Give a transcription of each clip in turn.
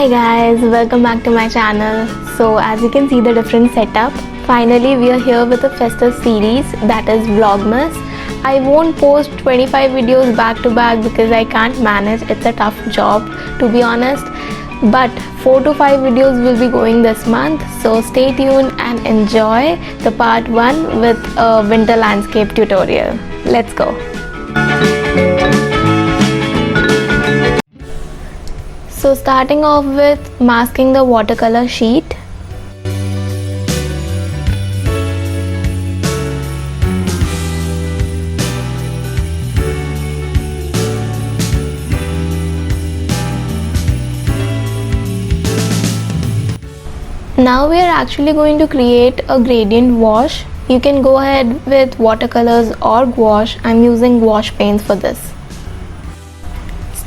Hi guys, welcome back to my channel. So as you can see the different setup, finally we are here with a festive series that is Vlogmas. I won't post 25 videos back to back because I can't manage, it's a tough job to be honest. But 4 to 5 videos will be going this month, so stay tuned and enjoy the part 1 with a winter landscape tutorial. Let's go. So starting off with masking the watercolor sheet. Now we are actually going to create a gradient wash. You can go ahead with watercolors or gouache. I'm using gouache paints for this.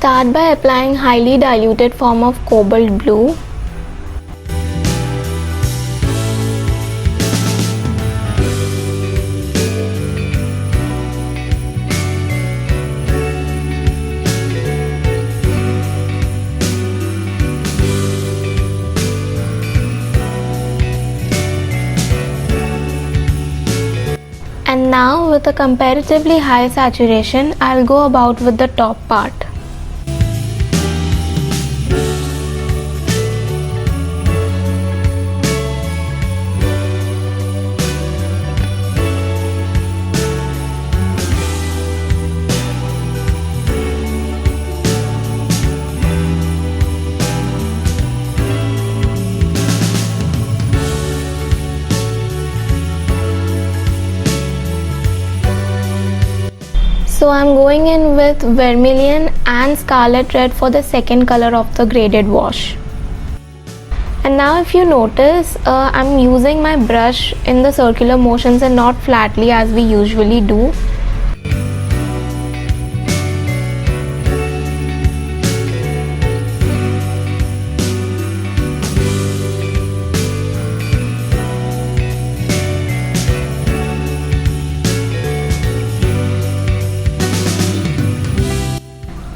Start by applying highly diluted form of cobalt blue. And now with a comparatively high saturation, I'll go about with the top part. So I'm going in with vermilion and scarlet red for the second color of the graded wash. And now if you notice, I'm using my brush in the circular motions and not flatly as we usually do.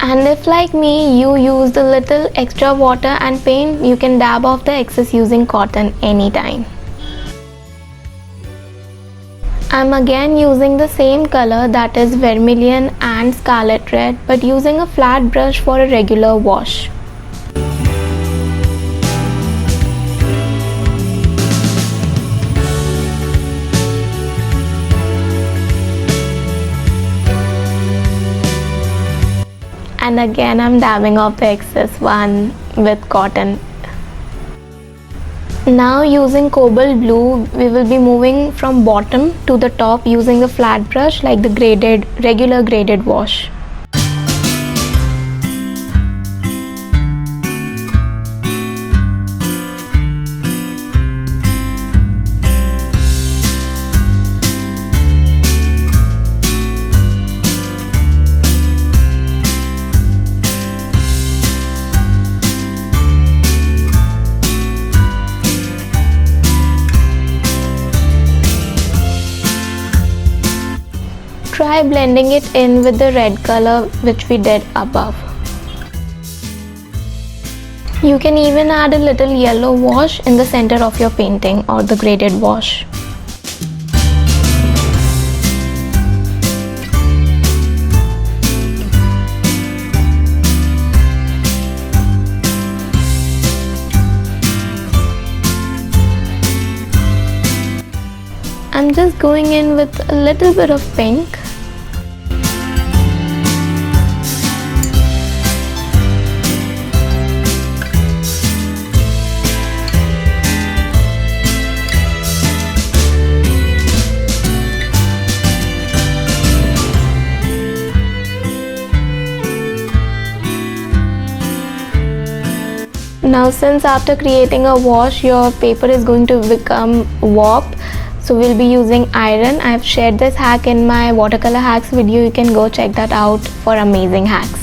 And if like me you use a little extra water and paint, you can dab off the excess using cotton anytime. I'm again using the same color, that is vermilion and scarlet red, but using a flat brush for a regular wash. And again I'm dabbing off the excess one with cotton. Now using cobalt blue, we will be moving from bottom to the top using a flat brush like the regular graded wash. Try blending it in with the red color which we did above. You can even add a little yellow wash in the center of your painting or the graded wash. I'm just going in with a little bit of pink. Now since after creating a wash your paper is going to become warped, so we'll be using iron. I've shared this hack in my watercolor hacks video, you can go check that out for amazing hacks.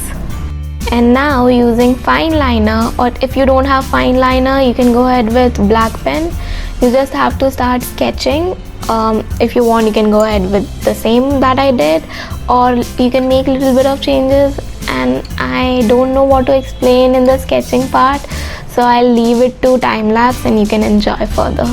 And now using fine liner, or if you don't have fine liner you can go ahead with black pen. You just have to start sketching. If you want you can go ahead with the same that I did, or you can make a little bit of changes, and I don't know what to explain in the sketching part, So I'll leave it to time lapse and you can enjoy further.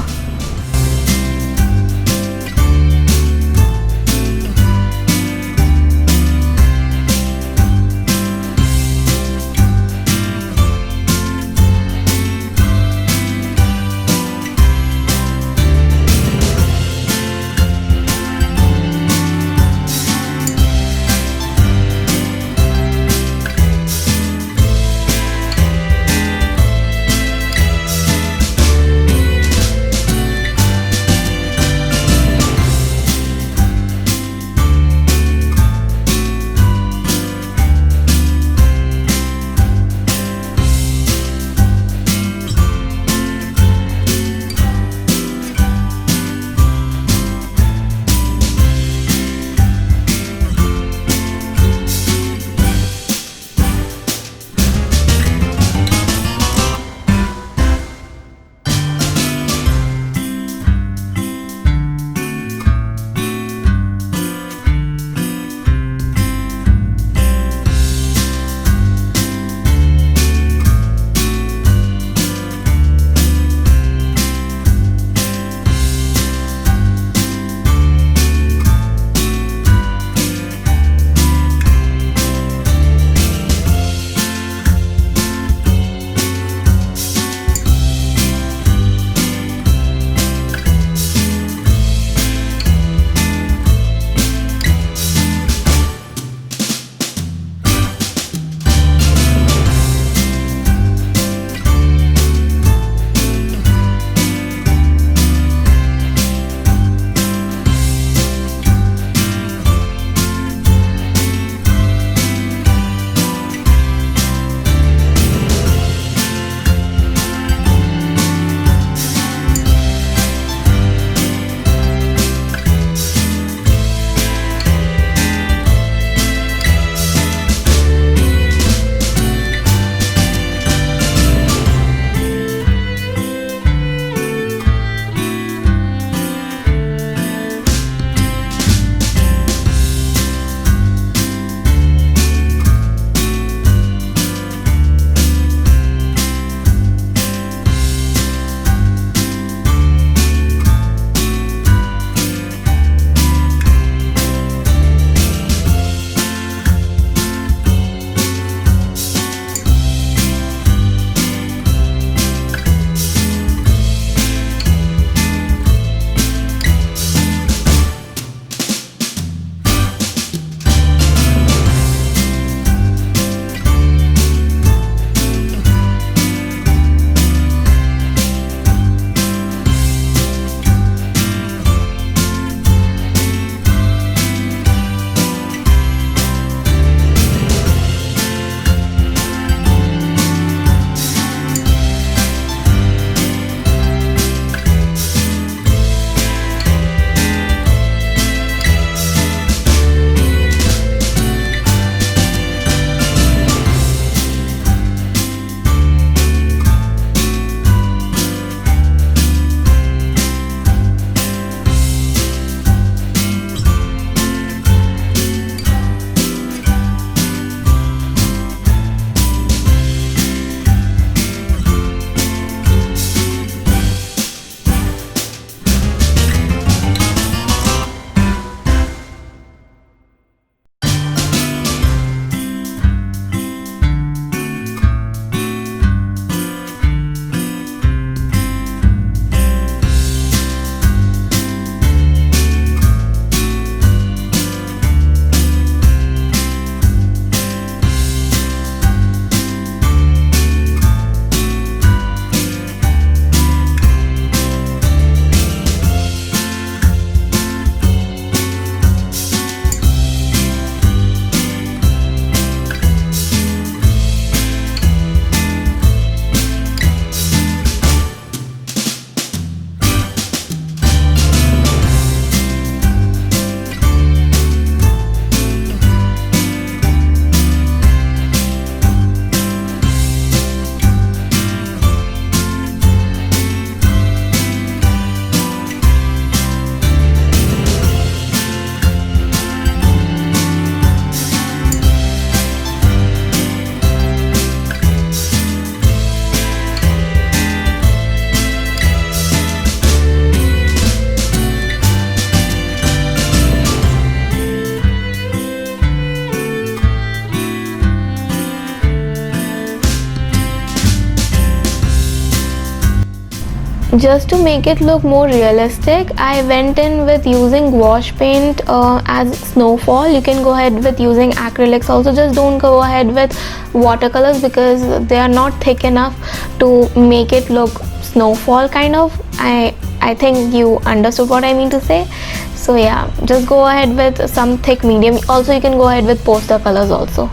just to make it look more realistic, I went in with using wash paint as snowfall. You can go ahead with using acrylics also, just don't go ahead with watercolors because they are not thick enough to make it look snowfall kind of. I think you understood what I mean to say. So yeah, just go ahead with some thick medium. Also you can go ahead with poster colors also.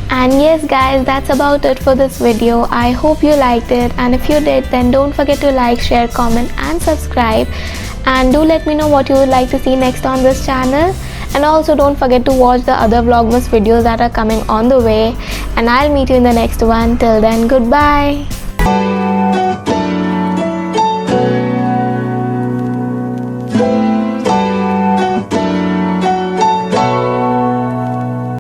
And yes guys, that's about it for this video. I hope you liked it, and if you did, then don't forget to like, share, comment and subscribe, and do let me know what you would like to see next on this channel. And also don't forget to watch the other Vlogmas videos that are coming on the way, and I'll meet you in the next one. Till then, goodbye.